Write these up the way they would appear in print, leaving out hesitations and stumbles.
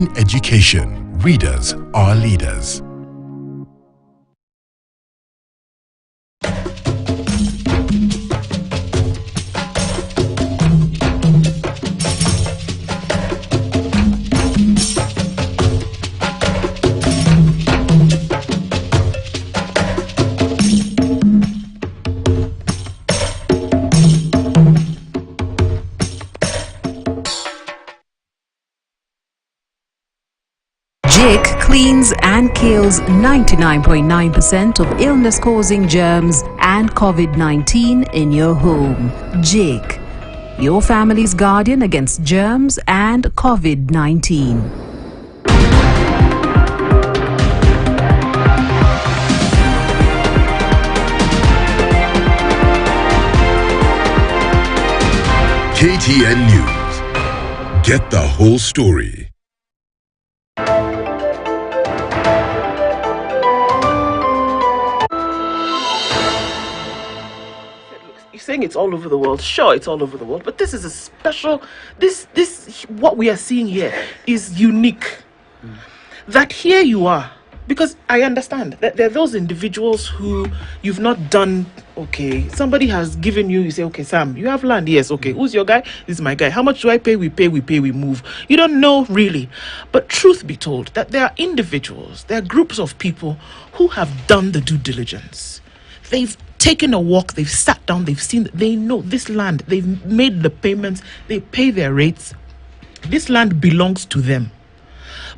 Education. Readers are leaders. Jake cleans and kills 99.9% of illness-causing germs and COVID-19 in your home. Jake, your family's guardian against germs and COVID-19. KTN News. Get the whole story. Saying it's all over the world. Sure, it's all over the world, but this is a special, this what we are seeing here is unique. That here you are, because I understand that there are those individuals who you've not done. Okay, somebody has given you say, okay, Sam, you have land. Yes, okay, who's your guy? This is my guy. How much do I pay? We pay, we move. You don't know really. But truth be told, that there are individuals, there are groups of people who have done the due diligence. They've taken a walk, they've sat down, they've seen, they know this land, they've made the payments, they pay their rates. This land belongs to them.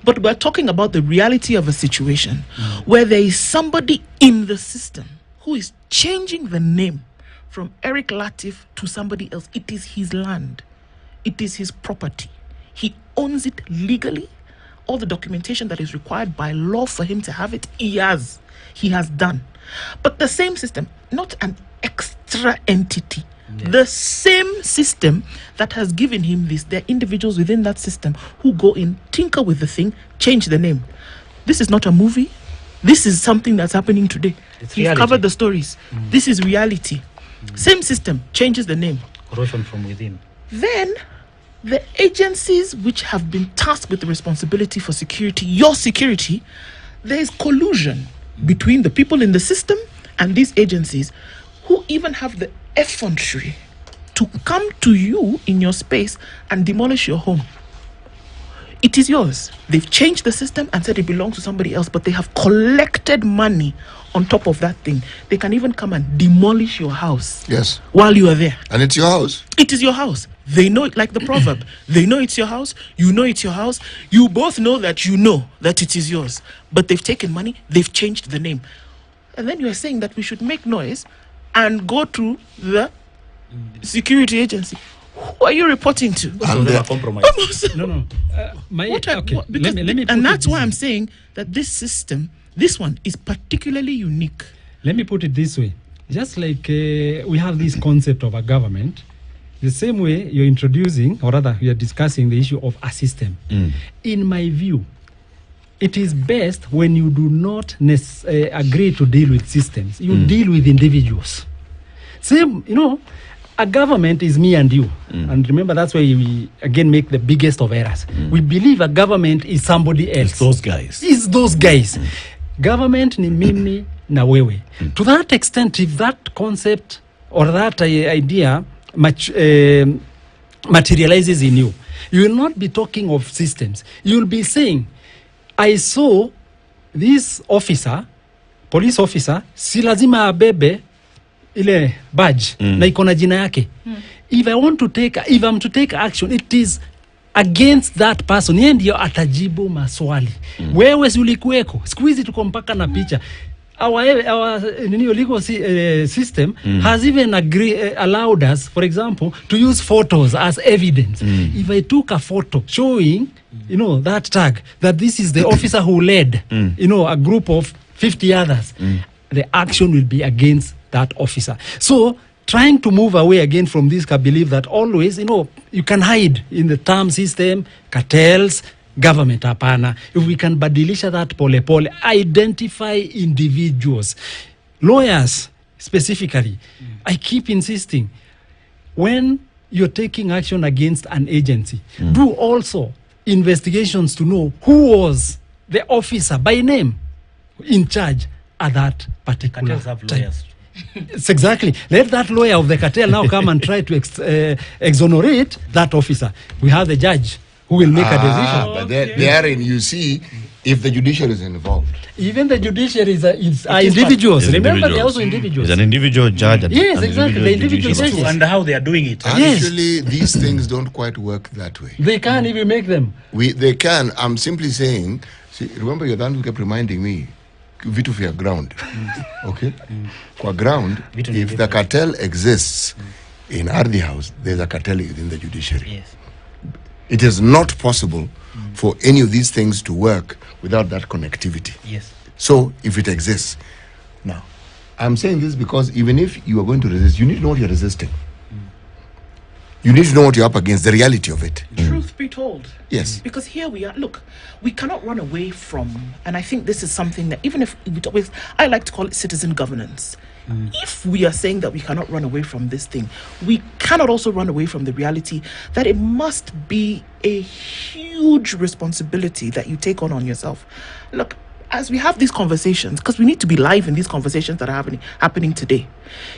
But we're talking about the reality of a situation where there is somebody in the system who is changing the name from Eric Latif to somebody else. It is his land. It is his property. He owns it legally. All the documentation that is required by law for him to have it, he has done. But the same system, not an extra entity, the same system that has given him this, there are individuals within that system who go in, tinker with the thing, change the name. This is not a movie. This is something that's happening today. We've covered the stories. This is reality. Same system, changes the name. Corruption from within. Then the agencies which have been tasked with the responsibility for security, your security, there is collusion between the people in the system and these agencies who even have the effrontery to come to you in your space and demolish your home. It is yours. They've changed the system and said it belongs to somebody else, but they have collected money on top of that thing. They can even come and demolish your house. Yes. While you are there. And it's your house. It is your house. They know it, like the proverb. They know it's your house. You know it's your house. You both know that it is yours. But they've taken money. They've changed the name. And then you are saying that we should make noise and go to the security agency. Who are you reporting to? Compromise. No. And that's why I'm saying that this system, this one, is particularly unique. Let me put it this way. Just like we have this concept of a government, the same way you're introducing, or rather you're discussing the issue of a system. In my view, it is best when you do not agree to deal with systems. You deal with individuals. Same, a government is me and you. And remember, that's why we, again, make the biggest of errors. We believe a government is somebody else. It's those guys. Government ni mimi na wewe. To that extent, if that concept or that idea materializes in you, you will not be talking of systems. You will be saying, I saw this officer, police officer, si lazima abebe ile badge na iko na jina yake. If I'm to take action, it is against that person. Yeye ndio atajibu maswali. Wewe si ulikuweko. Siku hizi tuko mpaka na picha. Our legal system has even allowed us, for example, to use photos as evidence. If I took a photo showing, that tag, that this is the officer who led, a group of 50 others, the action will be against that officer. So, trying to move away again from this belief that always, you can hide in the term system, cartels, government, hapana. If we can badilisha that pole, identify individuals. Lawyers, specifically, I keep insisting, when you're taking action against an agency, do also investigations to know who was the officer by name in charge at that particular Cartels have time. lawyers. It's exactly. Let that lawyer of the cartel now come and try to exonerate that officer. We have the judge who will make a decision. But therein, you see, if the judiciary is involved. Even the judiciary is individuals. It's Remember, they're individuals. also individuals. It's an individual judge. And Yes, an exactly. The individual judicial judges. And how they are doing it. Yes. Actually, these things don't quite work that way. They can't even make them. They can. I'm simply saying, see, remember your dad kept reminding me, vitu vya ground. Okay? Kwa ground, Vitu ni if the different. cartel exists in Ardhi House, there's a cartel within the judiciary. Yes. It is not possible for any of these things to work without that connectivity. Yes. So, if it exists. Now, I'm saying this because even if you are going to resist, you need to know what you're resisting. You need to know what you're up against, the reality of it. Truth be told. Yes. Because here we are. Look, we cannot run away from, and I think this is something that even if we always, I like to call it citizen governance. If we are saying that we cannot run away from this thing, we cannot also run away from the reality that it must be a huge responsibility that you take on yourself. Look, as we have these conversations, because we need to be live in these conversations that are happening today,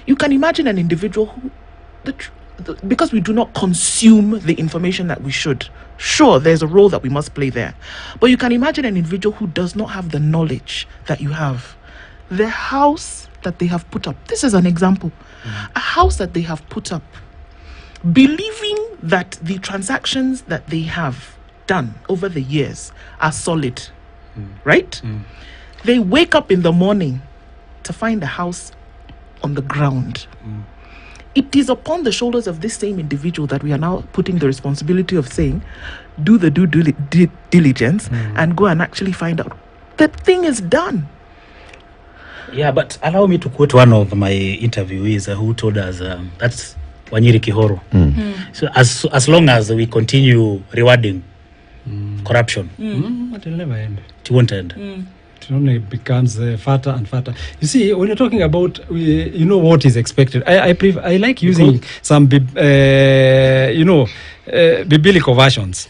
you can imagine an individual who, because we do not consume the information that we should. Sure, there's a role that we must play there. But you can imagine an individual who does not have the knowledge that you have. The house that they have put up, this is an example. A house that they have put up, believing that the transactions that they have done over the years are solid, right? They wake up in the morning to find a house on the ground. It is upon the shoulders of this same individual that we are now putting the responsibility of saying, do the due diligence and go and actually find out. The thing is done. Yeah, but allow me to quote one of my interviewees who told us that's Wanyiri Kihoro. So as long as we continue rewarding corruption, It will never end. it won't end. It only becomes fatter and fatter. You see, when you're talking about, you know, what is expected. I like using some, biblical versions.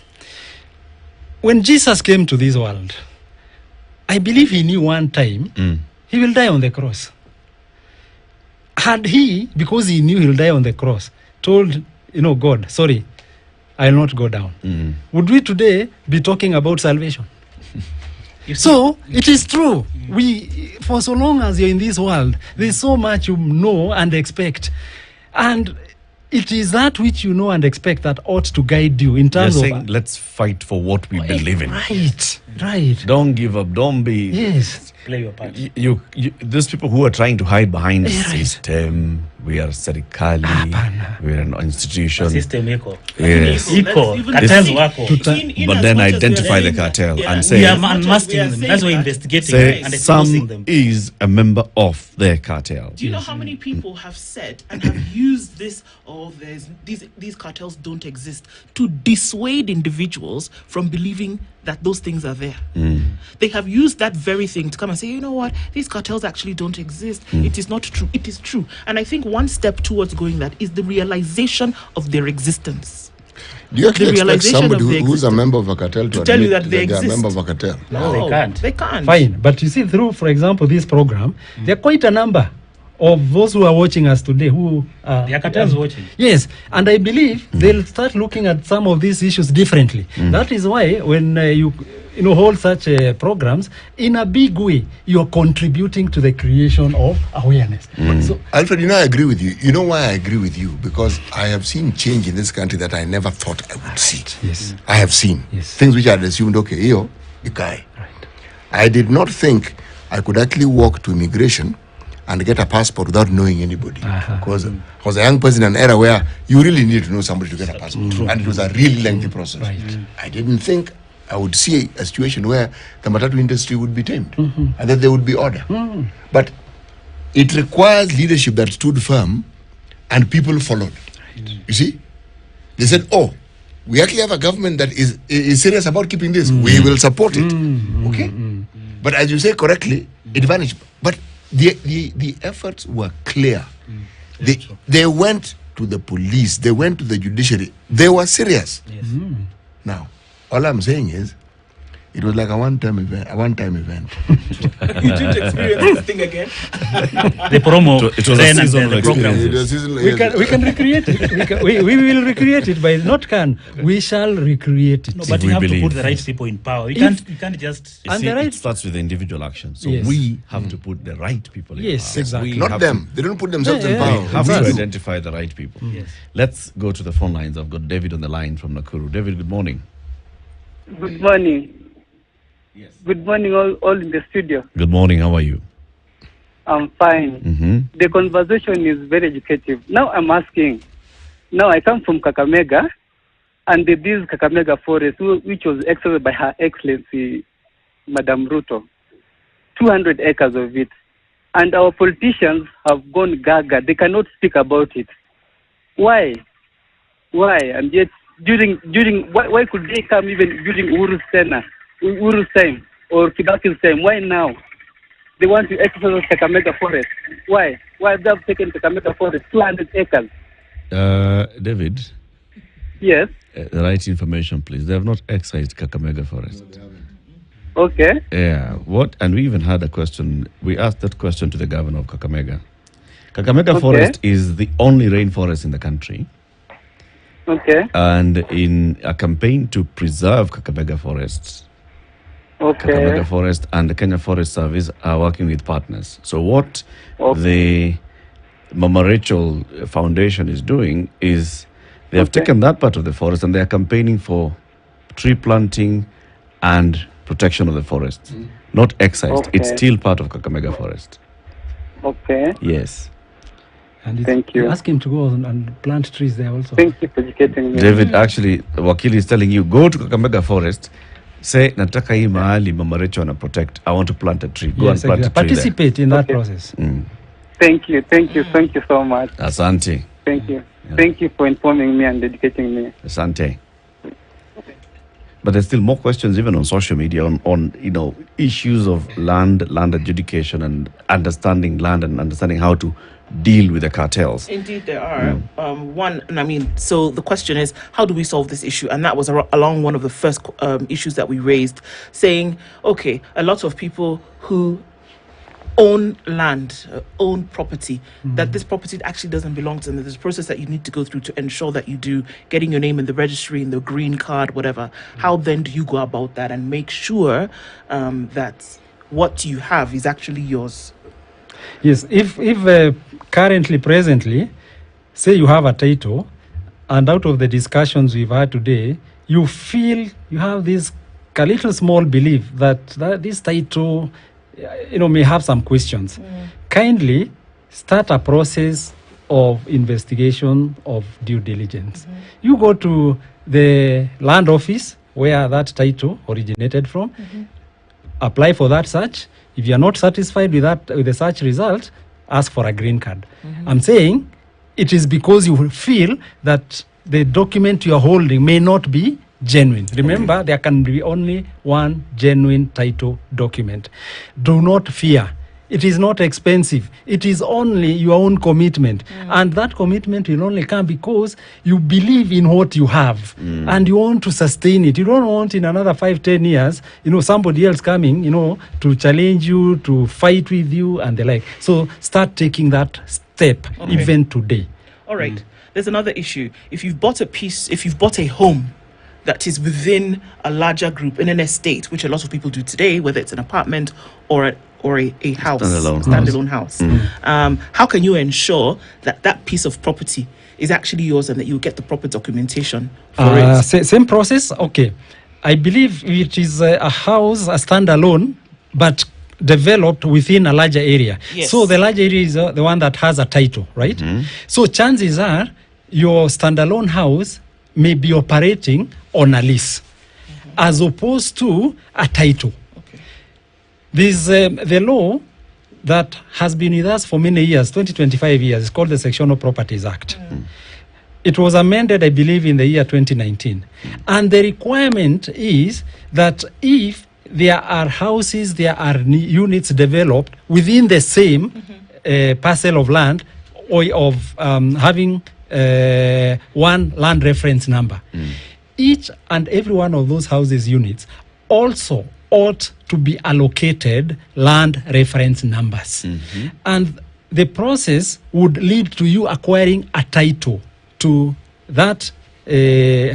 When Jesus came to this world, I believe he knew one time he will die on the cross. Had he, because he knew he'll die on the cross, told, God, sorry, I'll not go down, would we today be talking about salvation? So it is true. We, for so long as you're in this world, there's so much you know and expect, and it is that which you know and expect that ought to guide you in You're terms saying, of. let's fight for what we believe in. Right. Don't give up. Don't be. Yes. Play your part. You, these people who are trying to hide behind the system, we are serikali, we are an institution. System iko. Yes. Iko. Even Cartels see- wako. But then identify the cartel and We say, are unmasking them. That's why we're investigating say and exposing some them. is a member of their cartel. Do you know how many people have said and have used this, there's these cartels don't exist, to dissuade individuals from believing that those things are there? They have used that very thing to come and say, you know what, these cartels actually don't exist. It is not true. It is true. And I think one step towards going that is the realization of their existence. Do you actually The expect realization somebody of their who's a existence member of a cartel to tell you admit that they are a exist? member of a cartel? No, they can't. They can't. Fine. But you see, through, for example, this program, there are quite a number of those who are watching us today who are. There are cartels watching. Yes, and I believe they'll start looking at some of these issues differently. That is why when you hold such programs, in a big way, you're contributing to the creation of awareness. So, Alfred, I agree with you. You know why I agree with you? Because I have seen change in this country that I never thought I would see. yes. I have seen Yes. things which I had assumed, okay, the guy. Right. I did not think I could actually walk to immigration and get a passport without knowing anybody. Because I was a young person in an era where you really need to know somebody to get a passport. And it was a really lengthy process. Right. I didn't think I would see a situation where the matatu industry would be tamed and that there would be order. But it requires leadership that stood firm and people followed. You see? They said, we actually have a government that is serious about keeping this. We will support it. Okay? But as you say correctly, it vanished. But the efforts were clear. They went to the police. They went to the judiciary. They were serious. Yes. Now, All I'm saying is, it was like a one-time event. You didn't experience this thing again. The promo. It was a then and seasonal then the program. It was seasonal, We yes. can recreate it. We will recreate it, but not can. We shall recreate it. No, but we you have to believe. put the right people in power. You can't just. You And see, the right- it starts with individual action. So Yes. we have to put the right people in Yes, power. exactly. We Not have them. They don't put themselves in Yeah, power. We have We to do. identify the right people. Yes. Let's go to the phone lines. I've got David on the line from Nakuru. David, good morning. Good morning. Yes. Good morning, all in the studio. Good morning. How are you? I'm fine. Mm-hmm. The conversation is very educative. Now I'm asking. Now I come from Kakamega, and this Kakamega forest, which was exercised by Her Excellency, Madam Ruto, 200 acres of it. And our politicians have gone gaga. They cannot speak about it. Why? And yet, why could they come even during Uru's time or Kibaki's time? Why now? They want to exercise Kakamega forest. Why? Why have they taken Kakamega forest, 200 acres? David, Yes. the right information, please. They have not excised Kakamega Forest. Okay. Yeah. What? And we even had a question. We asked that question to the governor of Kakamega. Kakamega Okay. Forest is the only rainforest in the country. Okay. And in a campaign to preserve Kakamega Forest, Okay. Kakamega Forest and the Kenya Forest Service are working with partners. So what Okay. the Mama Rachel Foundation is doing is they have Okay. taken that part of the forest and they are campaigning for tree planting and protection of the forest. Not excised. It's Okay. still part of Kakamega Forest. Okay. Yes. And Thank you. Ask him to go and plant trees there also. Thank you for educating me. David, actually, Wakili is telling you, go to Kakamega Forest, say, nataka hii mahali Mama Rachel ana protect. I want to plant a tree. Go Yes, and plant exactly. a tree there. Participate in that Okay. process. Thank you so much. Asante. Thank you. Thank you for informing me and educating me. Asante. But there's still more questions even on social media on issues of land adjudication and understanding land and understanding how to deal with the cartels. Indeed, there are. So the question is, how do we solve this issue? And that was along one of the first issues that we raised, saying, okay, a lot of people who own land, own property, that this property actually doesn't belong to them. There's a process that you need to go through to ensure that you do, getting your name in the registry, in the green card, whatever. How then do you go about that and make sure that what you have is actually yours? Yes, if presently, say you have a title, and out of the discussions we've had today, you feel you have this a little small belief that this title, may have some questions. Kindly start a process of investigation of due diligence. You go to the land office where that title originated from, apply for that search. If you are not satisfied with the search result, ask for a green card. I'm saying it is because you feel that the document you are holding may not be genuine. Remember, there can be only one genuine title document. Do not fear. It is not expensive. It is only your own commitment. And that commitment will only come because you believe in what you have and you want to sustain it. You don't want in another 5-10 years, somebody else coming, to challenge you, to fight with you and the like. So start taking that step even today. All right. There's another issue. If you've bought a home that is within a larger group in an estate, which a lot of people do today, whether it's an apartment or a house, standalone house. How can you ensure that piece of property is actually yours and that you get the proper documentation for it? Same process. Okay, I believe it is a house, a standalone, but developed within a larger area. Yes. So the larger area is the one that has a title, right? So chances are your standalone house may be operating on a lease as opposed to a title. Okay. There's the law that has been with us for many years, 25 years. It's called the Sectional Properties Act. It was amended, I believe, in the year 2019. And the requirement is that if there are houses, there are units developed within the same parcel of land or of having one land reference number. each and every one of those houses units also ought to be allocated land reference numbers. And the process would lead to you acquiring a title to that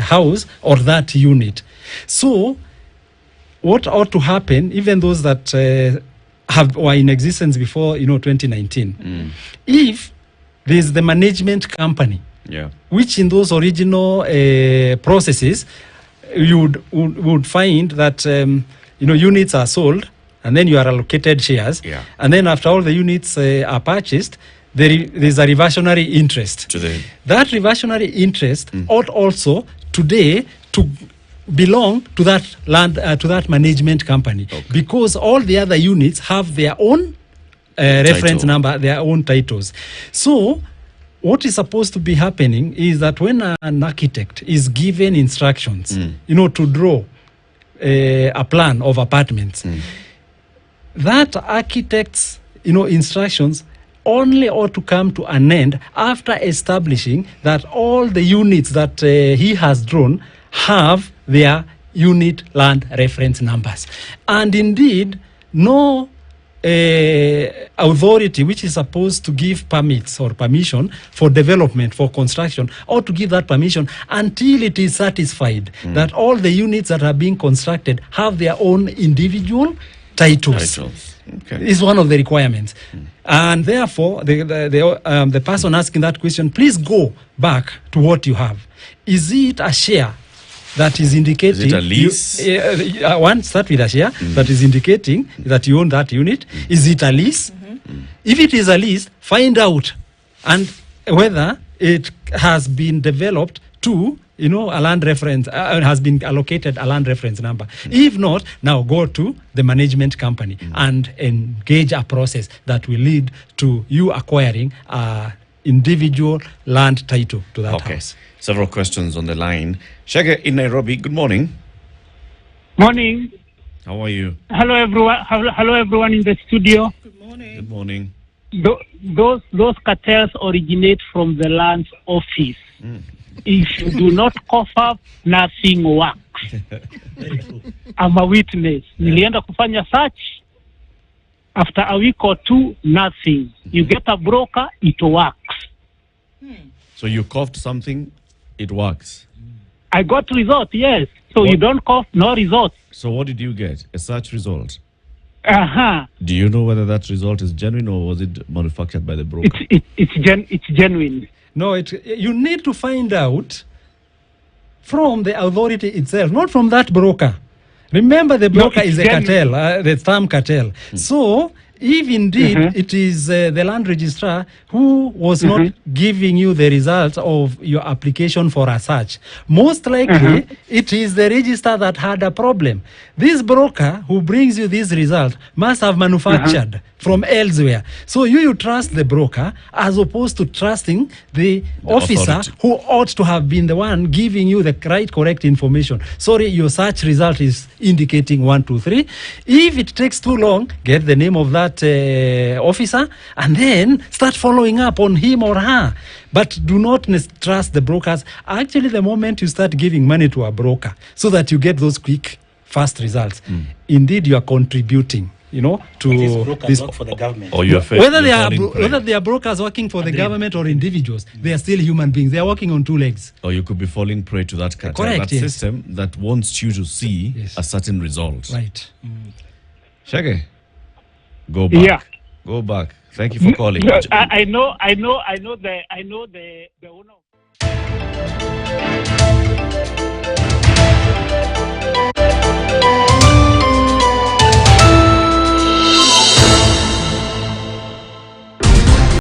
house or that unit. So what ought to happen, even those that were in existence before 2019, if there's the management company, which in those original processes you would find that units are sold and then you are allocated shares, and then after all the units are purchased, there's a reversionary interest. That reversionary interest ought also today to belong to that land, to that management company, because all the other units have their own reference number, their own titles. So what is supposed to be happening is that when an architect is given instructions, to draw a plan of apartments, that architect's, instructions only ought to come to an end after establishing that all the units that he has drawn have their unit land reference numbers. And indeed, no authority which is supposed to give permits or permission for development, for construction, ought to give that permission until it is satisfied that all the units that are being constructed have their own individual titles. Is one of the requirements. And therefore, the person asking that question, please go back to what you have. Is it a share that is indicating... Is it a lease? One, start with a share that is indicating that you own that unit. Is it a lease? If it is a lease, find out and whether it has been developed to a land reference, has been allocated a land reference number. If not, now go to the management company and engage a process that will lead to you acquiring a individual land title to that house. Several questions on the line. Shege in Nairobi, good morning. Morning. How are you? Hello everyone. Hello everyone in the studio. Good morning. Good morning. Those cartels originate from the land office. If you do not cough up, nothing works. I'm a witness. Nilienda kufanya search. After a week or two, nothing. You get a broker, it works. So you coughed something, it works. I got result, yes. So you don't cough, no result. So what did you get? A search result? Do you know whether that result is genuine or was it manufactured by the broker? It's genuine. No, you need to find out from the authority itself, not from that broker. Remember, the broker is a cartel, the term cartel. So, if indeed it is the land registrar who was not giving you the results of your application for a search, most likely it is the registrar that had a problem. This broker who brings you this result must have manufactured from elsewhere. So you trust the broker as opposed to trusting the officer authority, who ought to have been the one giving you the correct information. Sorry, your search result is indicating 1, 2, 3. If it takes too long, get the name of that officer and then start following up on him or her. But do not trust the brokers. Actually, the moment you start giving money to a broker so that you get those quick, fast results, indeed you are contributing, to this work for the government. Or whether they are brokers working for the government or individuals, they are still human beings. They are working on two legs. Or you could be falling prey to that cartel, system that wants you to see a certain result. Right. Shege, go back. Yeah. Go back. Thank you for calling. I know the owner.